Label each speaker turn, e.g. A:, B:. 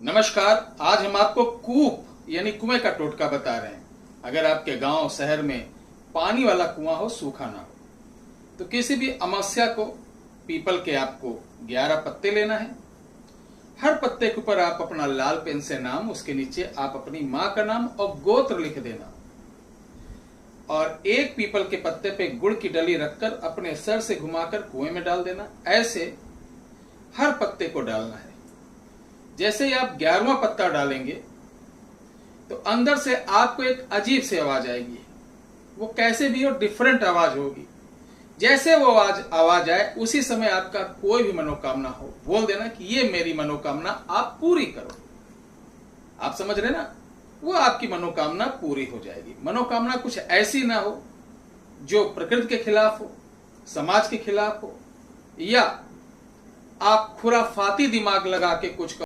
A: नमस्कार। आज हम आपको कूप यानी कुएं का टोटका बता रहे हैं। अगर आपके गांव शहर में पानी वाला कुआं हो, सूखा ना हो, तो किसी भी समस्या को पीपल के आपको 11 पत्ते लेना है। हर पत्ते के ऊपर आप अपना लाल पेन से नाम, उसके नीचे आप अपनी मां का नाम और गोत्र लिख देना और एक पीपल के पत्ते पे गुड़ की डली रखकर अपने सर से घुमाकर कुएं में डाल देना। ऐसे हर पत्ते को डालना है। जैसे ही आप 11वां पत्ता डालेंगे तो अंदर से आपको एक अजीब सी आवाज आएगी। वो कैसे भी हो, डिफरेंट आवाज होगी। जैसे वो आवाज आए उसी समय आपका कोई भी मनोकामना हो, बोल देना कि ये मेरी मनोकामना आप पूरी करो। आप समझ रहे ना? वो आपकी मनोकामना पूरी हो जाएगी। मनोकामना कुछ ऐसी ना हो जो प्रकृति के खिलाफ हो, समाज के खिलाफ हो, या आप खुराफाती दिमाग लगा के कुछ